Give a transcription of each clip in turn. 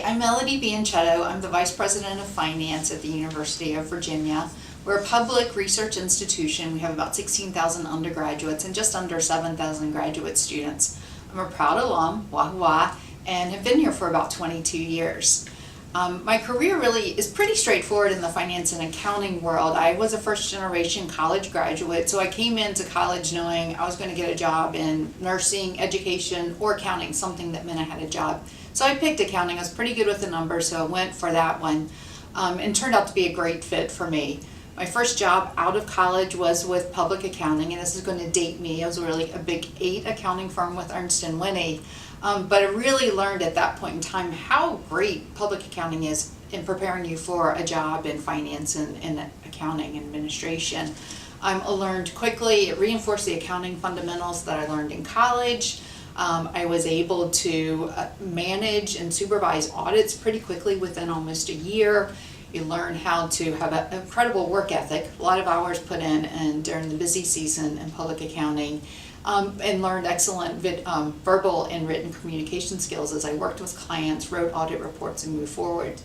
I'm Melody Bianchetto. I'm the Vice President of Finance at the University of Virginia. We're a public research institution. We have about 16,000 undergraduates and just under 7,000 graduate students. I'm a proud alum, wah wah, and have been here for about 22 years. My career really is pretty straightforward in the finance and accounting world. I was a first-generation college graduate, so I came into college knowing I was going to get a job in nursing, education, or accounting, something that meant I had a job. So I picked accounting. I was pretty good with the numbers, so I went for that one, and turned out to be a great fit for me. My first job out of college was with public accounting, and this is going to date me. I was really a big 8 accounting firm with Ernst & Winnie. But I really learned at that point in time how great public accounting is in preparing you for a job in finance and accounting administration. I learned quickly, it reinforced the accounting fundamentals that I learned in college. I was able to manage and supervise audits pretty quickly within almost a year. You learn how to have an incredible work ethic, a lot of hours put in and during the busy season in public accounting. And learned excellent verbal and written communication skills as I worked with clients, wrote audit reports, and moved forward.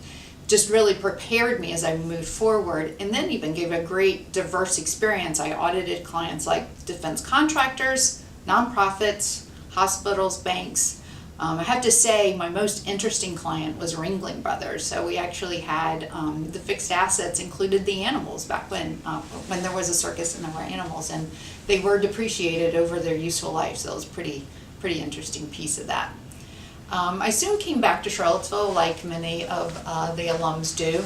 Just really prepared me as I moved forward, and then even gave a great diverse experience. I audited clients like defense contractors, nonprofits, hospitals, banks. I have to say my most interesting client was Ringling Brothers. So we actually had the fixed assets included the animals back when there was a circus and there were animals, and they were depreciated over their useful life. So it was pretty interesting piece of that. I soon came back to Charlottesville, like many of the alums do.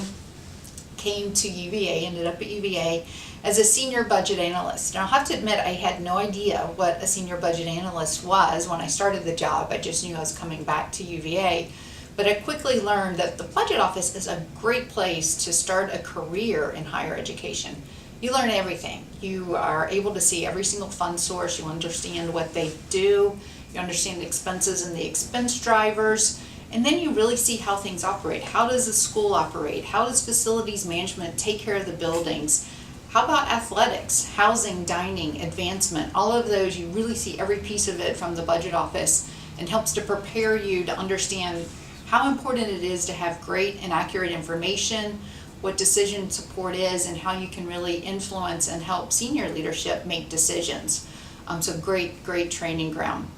Came to UVA, ended up at UVA as a senior budget analyst. Now I'll have to admit I had no idea what a senior budget analyst was when I started the job. I just knew I was coming back to UVA. But I quickly learned that the budget office is a great place to start a career in higher education. You learn everything. You are able to see every single fund source. You understand what they do. You understand the expenses and the expense drivers. And then you really see how things operate. How does the school operate? How does facilities management take care of the buildings? How about athletics, housing, dining, advancement? All of those, you really see every piece of it from the budget office, and helps to prepare you to understand how important it is to have great and accurate information, what decision support is, and how you can really influence and help senior leadership make decisions. So great training ground.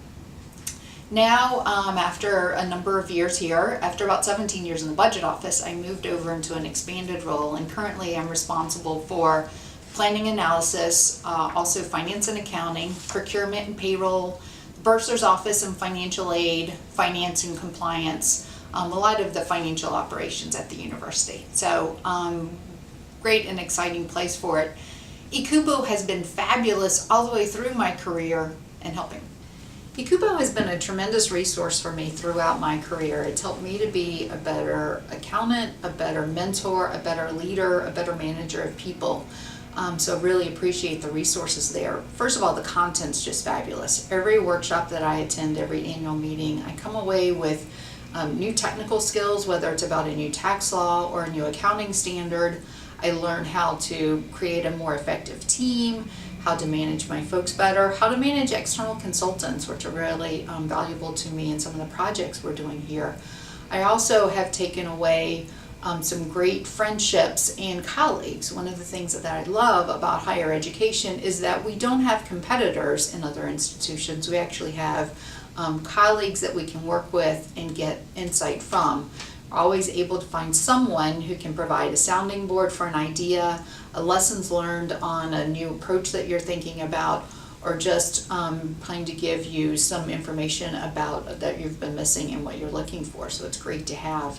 Now, after a number of years here, after about 17 years in the budget office, I moved over into an expanded role, and currently I'm responsible for planning analysis, also finance and accounting, procurement and payroll, bursar's office and financial aid, finance and compliance, a lot of the financial operations at the university. So great and exciting place for it. EACUBO has been fabulous all the way through my career in helping. EACUBO has been a tremendous resource for me throughout my career. It's helped me to be a better accountant, a better mentor, a better leader, a better manager of people. So really appreciate the resources there. First of all, the content's just fabulous. Every workshop that I attend, every annual meeting, I come away with new technical skills, whether it's about a new tax law or a new accounting standard. I learn how to create a more effective team, how to manage my folks better, how to manage external consultants, which are really valuable to me in some of the projects we're doing here. I also have taken away some great friendships and colleagues. One of the things that I love about higher education is that we don't have competitors in other institutions. We actually have colleagues that we can work with and get insight from. We're always able to find someone who can provide a sounding board for an idea, a lessons learned on a new approach that you're thinking about, or just trying to give you some information about that you've been missing and what you're looking for. So it's great to have.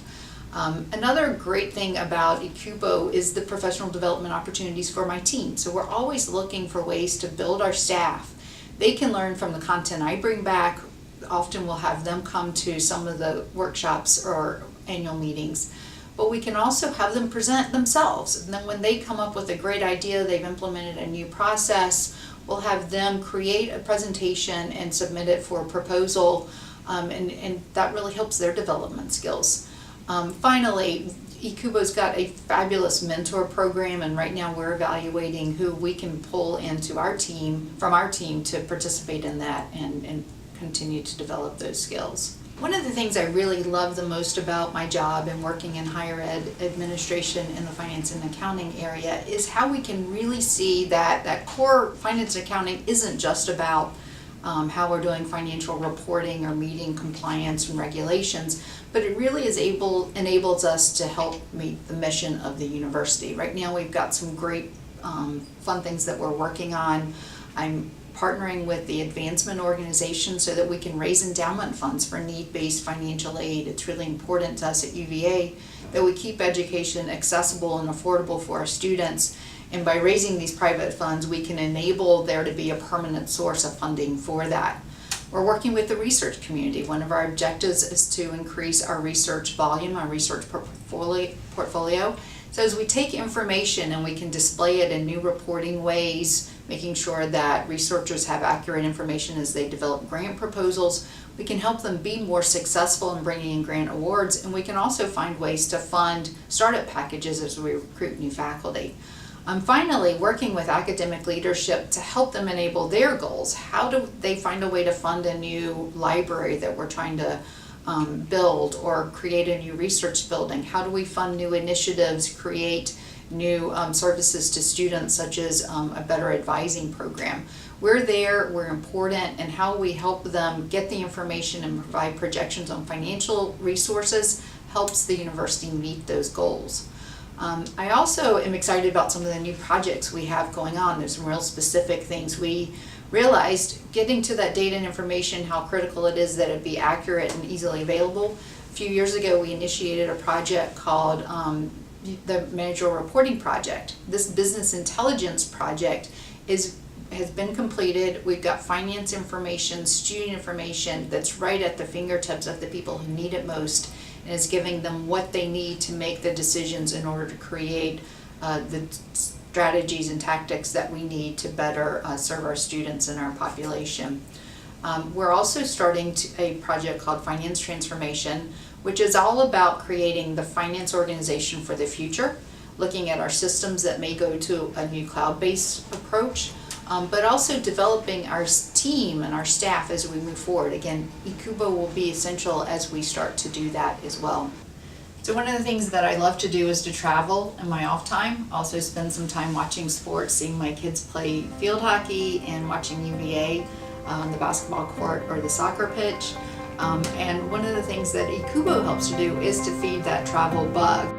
Another great thing about EACUBO is the professional development opportunities for my team. So we're always looking for ways to build our staff. They can learn from the content I bring back. Often we'll have them come to some of the workshops or annual meetings, but we can also have them present themselves. And then when they come up with a great idea, they've implemented a new process, we'll have them create a presentation and submit it for a proposal, and that really helps their development skills. Finally, EACUBO's got a fabulous mentor program, and right now we're evaluating who we can pull into our team, from our team, to participate in that and continue to develop those skills. One of the things I really love the most about my job and working in higher ed administration in the finance and accounting area is how we can really see that core finance and accounting isn't just about how we're doing financial reporting or meeting compliance and regulations, but it really enables us to help meet the mission of the university. Right now we've got some great fun things that we're working on. I'm partnering with the advancement organization so that we can raise endowment funds for need-based financial aid. It's really important to us at UVA that we keep education accessible and affordable for our students, and by raising these private funds we can enable there to be a permanent source of funding for that. We're working with the research community. One of our objectives is to increase our research volume, our research portfolio. So as we take information and we can display it in new reporting ways, making sure that researchers have accurate information as they develop grant proposals, we can help them be more successful in bringing in grant awards, and we can also find ways to fund startup packages as we recruit new faculty. Finally, working with academic leadership to help them enable their goals. How do they find a way to fund a new library that we're trying to build, or create a new research building? How do we fund new initiatives, create new services to students, such as a better advising program? We're there, we're important, and how we help them get the information and provide projections on financial resources helps the university meet those goals. I also am excited about some of the new projects we have going on. There's some real specific things. We realized getting to that data and information, how critical it is that it be accurate and easily available. A few years ago we initiated a project called the Managerial Reporting Project. This business intelligence project has been completed. We've got finance information, student information that's right at the fingertips of the people who need it most, and is giving them what they need to make the decisions in order to create the strategies and tactics that we need to better serve our students and our population. We're also starting a project called Finance Transformation, which is all about creating the finance organization for the future, looking at our systems that may go to a new cloud-based approach, but also developing our team and our staff as we move forward. Again, EACUBO will be essential as we start to do that as well. So one of the things that I love to do is to travel in my off time. Also spend some time watching sports, seeing my kids play field hockey and watching UVA on the basketball court or the soccer pitch. And one of the things that EACUBO helps to do is to feed that travel bug.